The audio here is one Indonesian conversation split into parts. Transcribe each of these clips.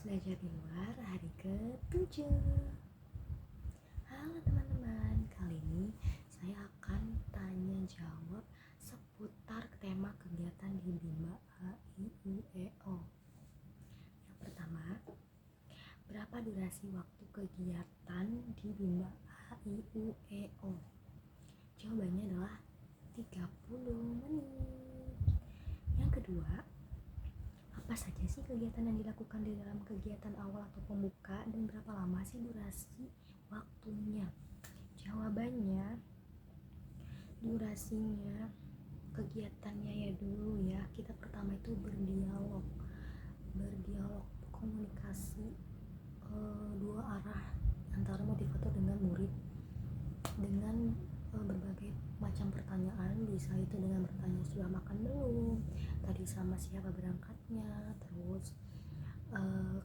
Belajar di luar hari ke-7. Halo teman-teman, kali ini saya akan tanya jawab seputar tema kegiatan di Bima A, I, U, E, O. Yang pertama, berapa durasi waktu kegiatan di Bima A, I, U, E, O? Jawabannya adalah 30 menit. Yang kedua, apa saja sih kegiatan yang dilakukan di dalam kegiatan awal atau pembuka dan berapa lama sih durasi waktunya? Jawabannya, durasinya kegiatannya ya dulu ya. Kita pertama itu berdialog komunikasi dua arah antara motivator dengan murid dengan berbagai macam pertanyaan. Bisa itu dengan bertanya sudah makan belum, tadi sama siapa berangkatnya, terus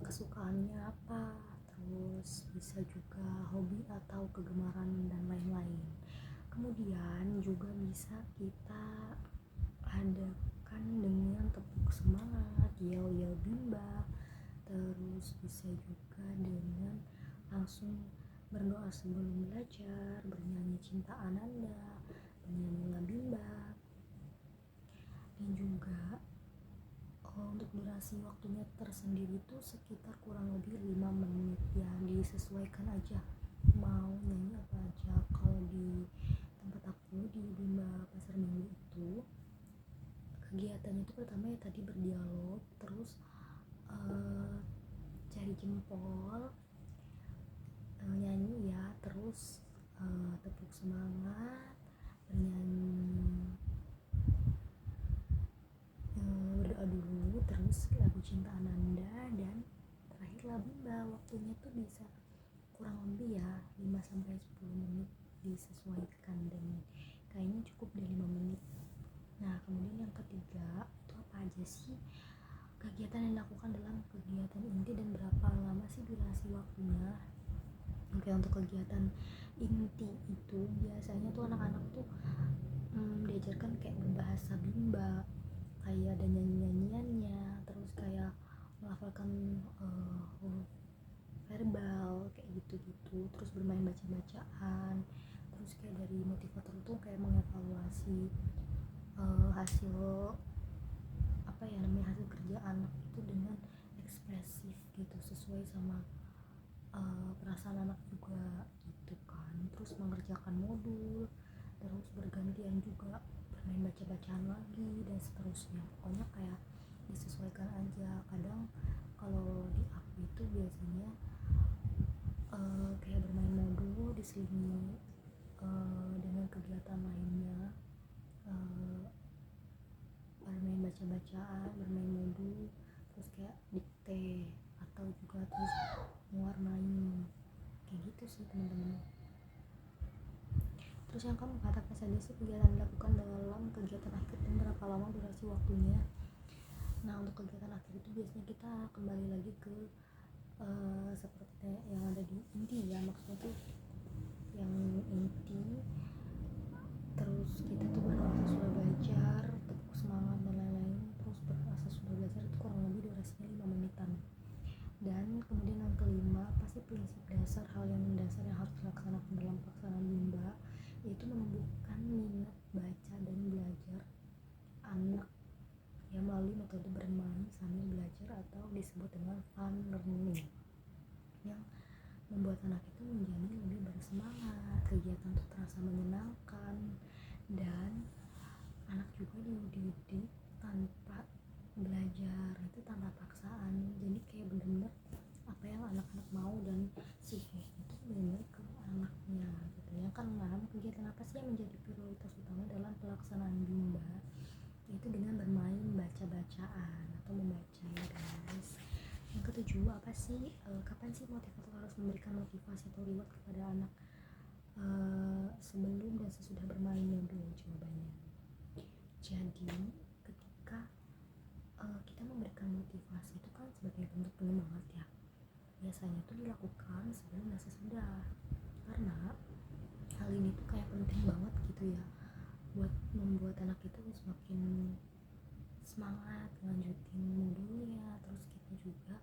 kesukaannya apa, terus bisa juga hobi atau kegemaran dan lain-lain. Kemudian juga bisa kita adakan dengan tepuk semangat, yel-yel bimba, terus bisa juga dengan langsung berdoa sebelum belajar, bernyanyi cinta ananda, bernyanyi labimba. Dan juga untuk durasi waktunya tersendiri itu sekitar kurang lebih 5 menit ya, disesuaikan aja mau nyanyi apa aja. Kalau di tempat aku di Bimba Pasar Minggu itu kegiatannya itu pertama ya tadi berdialog, terus cari jempol, nyanyi ya, terus tepuk semangat, bernyanyi, berdoa dulu, terus lagu cinta ananda, dan terakhir labimba. Waktunya tuh bisa kurang lebih ya 5-10 menit, disesuaikan, dan kayaknya cukup deh 5 menit. Nah kemudian yang ketiga itu apa aja sih kegiatan yang dilakukan dalam kegiatan inti dan berapa lama sih durasi waktunya? Oke, untuk kegiatan inti itu biasanya tuh anak-anak tuh diajarkan kayak berbahasa bimba, kayak ada nyanyi-nyanyiannya, terus kayak melafalkan huruf verbal kayak gitu-gitu, terus bermain baca-bacaan, terus kayak dari motivator tuh kayak mengevaluasi hasil apa ya namanya, hasil kerja anak itu dengan ekspresif gitu, sesuai sama perasaan anak juga gitu kan. Terus mengerjakan modul, terus bergantian juga bermain baca-bacaan lagi, dan seterusnya. Pokoknya kayak disesuaikan aja. Kadang kalau di aku itu biasanya kayak bermain modul diselingi dengan kegiatan lainnya, bermain baca-bacaan, bermain modul, terus kayak dikte, atau juga terus mewarnai, kayak gitu sih teman-teman. Terus yang keempat, apa saja sih kegiatan dilakukan dalam kegiatan akhir dan berapa lama durasi waktunya? Nah untuk kegiatan akhir itu biasanya kita kembali lagi ke seperti yang ada di inti ya, maksudnya tuh yang inti, terus kita tuh berasa sudah belajar, tepuk semangat dan lain-lain, terus berasa sudah belajar itu kurang lebih durasinya 5 menitan. Dan kemudian yang kelima, pasti prinsip dasar, hal yang mendasar yang harus dilaksanakan dalam pelaksanaan bimba, yaitu menumbuhkan minat baca dan belajar anak ya melalui metode bermain sambil belajar atau disebut dengan fun learning, yang membuat anak itu menjadi lebih bersemangat, kegiatan itu terasa menyenangkan, dan anak juga dididik tanpa belajar itu tanpa paksaan. Jadi kayak benar-benar apa yang anak-anak mau dan sihnya itu benar ke anaknya gitu ya. Karena kegiatan apa sih yang menjadi prioritas utama dalam pelaksanaan bimba? Itu dengan bermain baca-bacaan atau membaca ya guys. Yang ketujuh, apa sih kapan sih motivator harus memberikan motivasi atau reward kepada anak sebelum dan sesudah bermain modul? Jawabannya, jadi ketika kita memberikan motivasi itu kan sebagai bentuk penyemangat ya, biasanya itu dilakukan sebelum dan sesudah, karena hal ini tuh kayak penting banget gitu ya, buat membuat anak itu semakin semangat lanjutin modulnya. Terus kita juga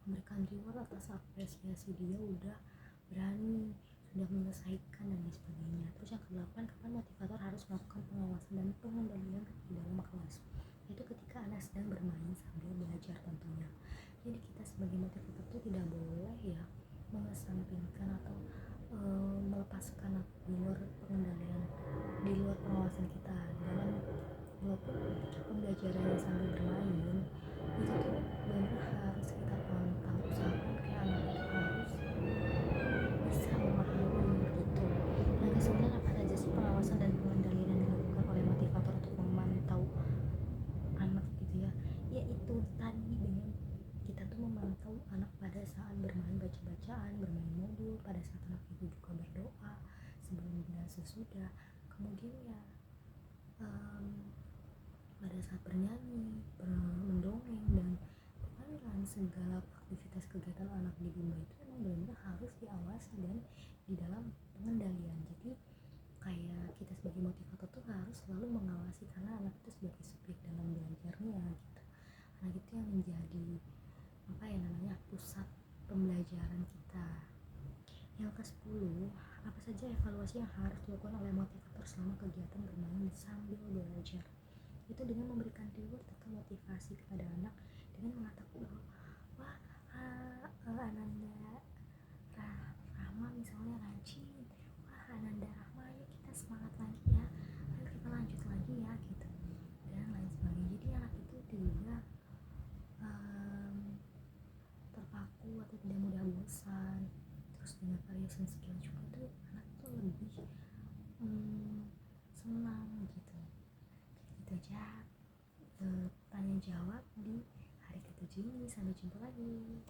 memberikan reward atas apresiasi dia udah berani, sudah menyelesaikan dan lain sebagainya. Terus yang kedelapan, kapan motivator harus melakukan pengawasan dan pengendalian di dalam kelas, yaitu ketika anak sedang bermain sambil belajar tentunya. Jadi kita sebagai motivator itu tidak boleh ya mengesampingkan atau melepaskan di luar pengendalian, di luar pengawasan kita dalam walaupun pembelajaran yang sambil bermain itu tuh benar harus kita pantau, usahakan kayak anak itu harus bisa memahami gitu. Yang kesembilan, apa saja sih pengawasan dan pengendalian yang dilakukan oleh motivator untuk memantau anak gitu ya, yaitu tadi dengan kita tuh memantau anak pada saat bermain baca-bacaan, bermain modul, pada saat anak itu juga berdoa sebelum dan sesudah, kemudian ya pada saat bernyanyi, mendongeng, dan pokoknya segala aktivitas kegiatan anak di Bimba itu memang benar-benar harus diawasi dan di dalam pengendalian. Jadi kayak kita sebagai motivator tuh harus selalu mengawasi karena anak itu sebagai subjek dalam belajarnya gitu. Anak itu yang menjadi apa ya namanya pusat pembelajaran kita. Yang ke-10, apa saja evaluasi yang harus dilakukan oleh motivator selama kegiatan bermain sambil belajar? Itu dengan memberikan reward atau motivasi kepada anak dengan mengatakan bahwa wah Ananda Rahma misalnya rajin, wah Ananda Rahma ayo kita semangat lagi ya, ayo kita lanjut lagi ya gitu, dan lain sebagainya. Jadi anak itu tidak terpaku atau tidak mudah bosan. Terus dengan variation skill juga tuh anak tuh lebih senang gitu. Gitu aja tanya jawab di hari ke-7 ini. Sampai jumpa lagi.